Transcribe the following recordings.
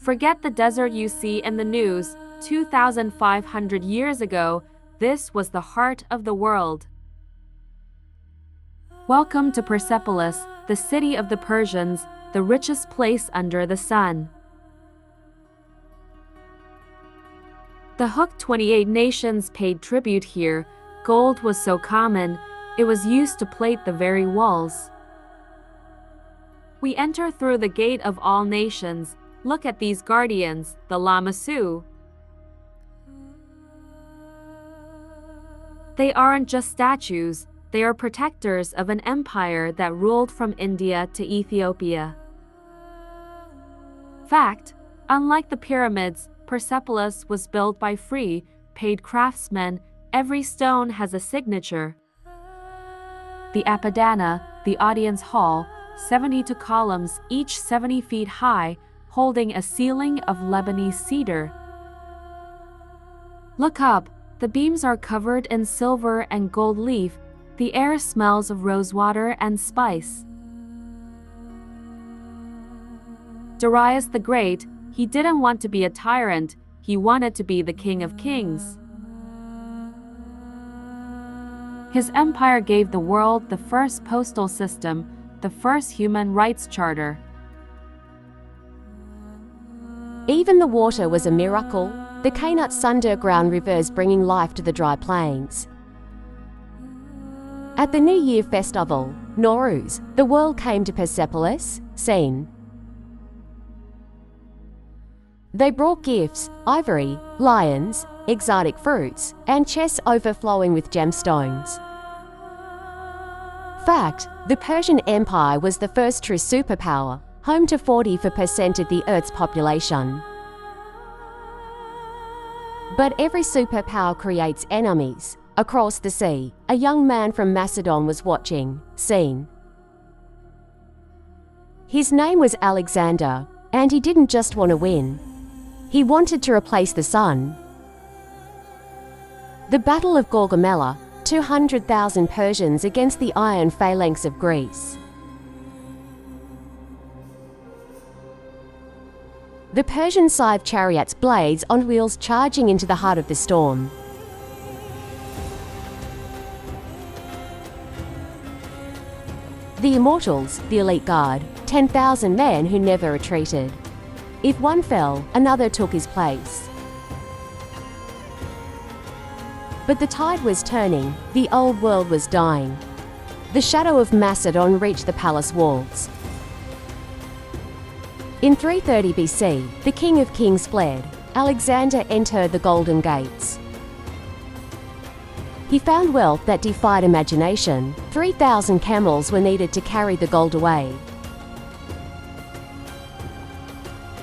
Forget the desert you see in the news. 2,500 years ago, this was the heart of the world. Welcome to Persepolis, the city of the Persians, the richest place under the sun. The Hook 28 nations paid tribute here. Gold was so common, it was used to plate the very walls. We enter through the gate of all nations. Look at these guardians, the Lamassu. They aren't just statues, they are protectors of an empire that ruled from India to Ethiopia. Fact: unlike the pyramids, Persepolis was built by free, paid craftsmen. Every stone has a signature. The Apadana, the audience hall, 72 columns, each 70 feet high, holding a ceiling of Lebanese cedar. Look up, the beams are covered in silver and gold leaf. The air smells of rosewater and spice. Darius the Great, he didn't want to be a tyrant, he wanted to be the king of kings. His empire gave the world the first postal system, the first human rights charter. Even the water was a miracle, the Kainat's underground rivers bringing life to the dry plains. At the New Year festival, Nowruz, the world came to Persepolis, seen. They brought gifts, ivory, lions, exotic fruits, and chests overflowing with gemstones. Fact: the Persian Empire was the first true superpower, home to 40% of the Earth's population. But every superpower creates enemies. Across the sea, a young man from Macedon was watching, seen. His name was Alexander, and he didn't just want to win. He wanted to replace the sun. The Battle of Gaugamela, 200,000 Persians against the iron phalanx of Greece. The Persian scythe chariots, blades on wheels charging into the heart of the storm. The Immortals, the elite guard, 10,000 men who never retreated. If one fell, another took his place. But the tide was turning, the old world was dying. The shadow of Macedon reached the palace walls. In 330 BC, the king of kings fled. Alexander entered the Golden Gates. He found wealth that defied imagination. 3,000 camels were needed to carry the gold away.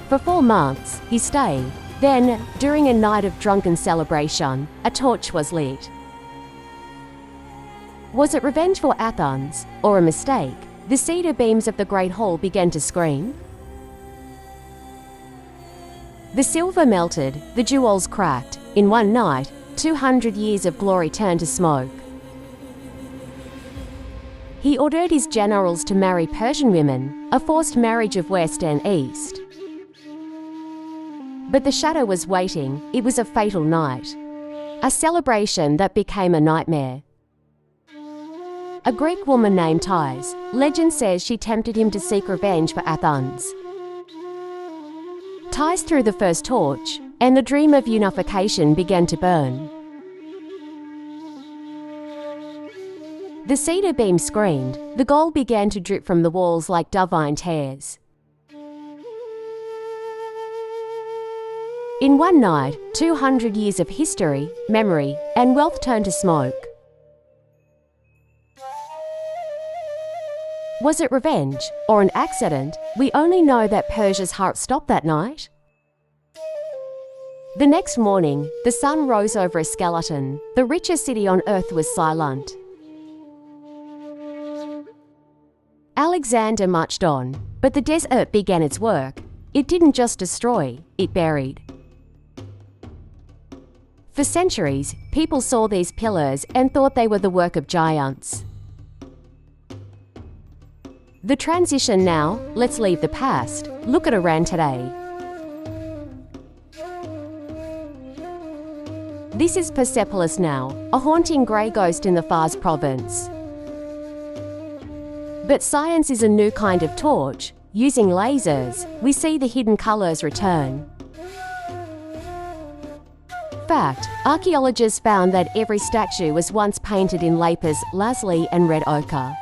For 4 months, he stayed. Then, during a night of drunken celebration, a torch was lit. Was it revenge for Athens, or a mistake? The cedar beams of the Great Hall began to scream. The silver melted, the jewels cracked. In one night, 200 years of glory turned to smoke. He ordered his generals to marry Persian women, a forced marriage of West and East. But the shadow was waiting. It was a fatal night. A celebration that became a nightmare. A Greek woman named Thais, legend says she tempted him to seek revenge for Athens. Thais threw the first torch, and the dream of unification began to burn. The cedar beam screamed, the gold began to drip from the walls like divine tears. In one night, 200 years of history, memory, and wealth turned to smoke. Was it revenge, or an accident? We only know that Persia's heart stopped that night. The next morning, the sun rose over a skeleton. The richest city on earth was silent. Alexander marched on, but the desert began its work. It didn't just destroy, it buried. For centuries, people saw these pillars and thought they were the work of giants. The transition now, let's leave the past, look at Iran today. This is Persepolis now, a haunting grey ghost in the Fars province. But science is a new kind of torch. Using lasers, we see the hidden colours return. Fact: archaeologists found that every statue was once painted in lapis lazuli and red ochre.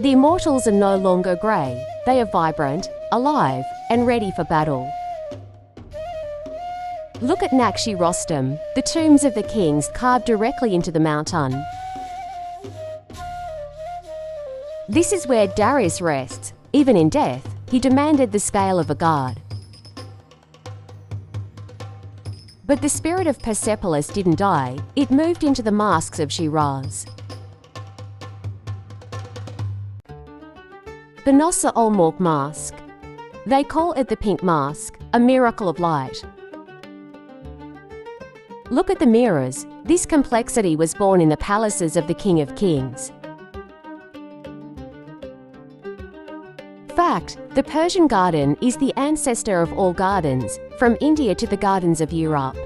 The Immortals are no longer grey. They are vibrant, alive, and ready for battle. Look at Nakshi Rostam, the tombs of the kings carved directly into the mountain. This is where Darius rests. Even in death, he demanded the scale of a god. But the spirit of Persepolis didn't die. It moved into the masks of Shiraz. The Nossa Olmork mask. They call it the pink mask, a miracle of light. Look at the mirrors. This complexity was born in the palaces of the King of Kings. Fact: the Persian garden is the ancestor of all gardens, from India to the gardens of Europe.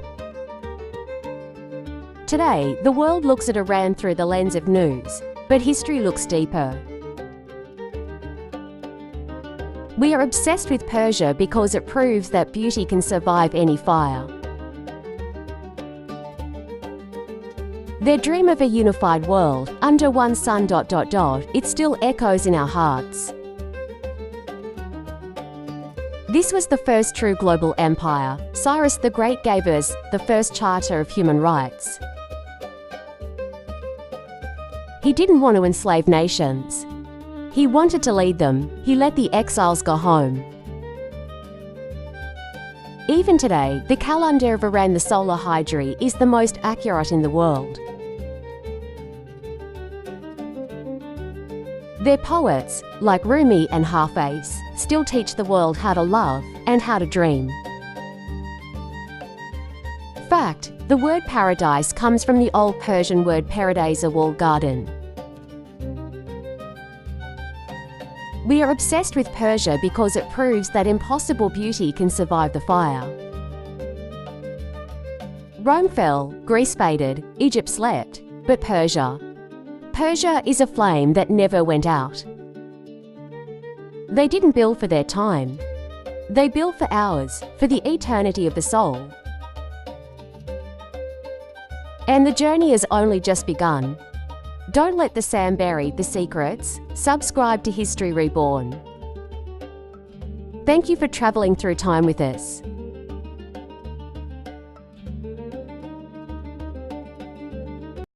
Today, the world looks at Iran through the lens of news, but history looks deeper. We are obsessed with Persia because it proves that beauty can survive any fire. Their dream of a unified world, under one sun... it still echoes in our hearts. This was the first true global empire. Cyrus the Great gave us the first charter of human rights. He didn't want to enslave nations. He wanted to lead them. He let the exiles go home. Even today, the calendar of Iran, the solar hydra, is the most accurate in the world. Their poets, like Rumi and Hafiz, still teach the world how to love and how to dream. Fact: the word paradise comes from the old Persian word paradise, a walled garden. We are obsessed with Persia because it proves that impossible beauty can survive the fire. Rome fell, Greece faded, Egypt slept, but Persia is a flame that never went out. They didn't build for their time. They built for ours, for the eternity of the soul. And the journey has only just begun. Don't let the sand bury the secrets. Subscribe to History Reborn. Thank you for traveling through time with us.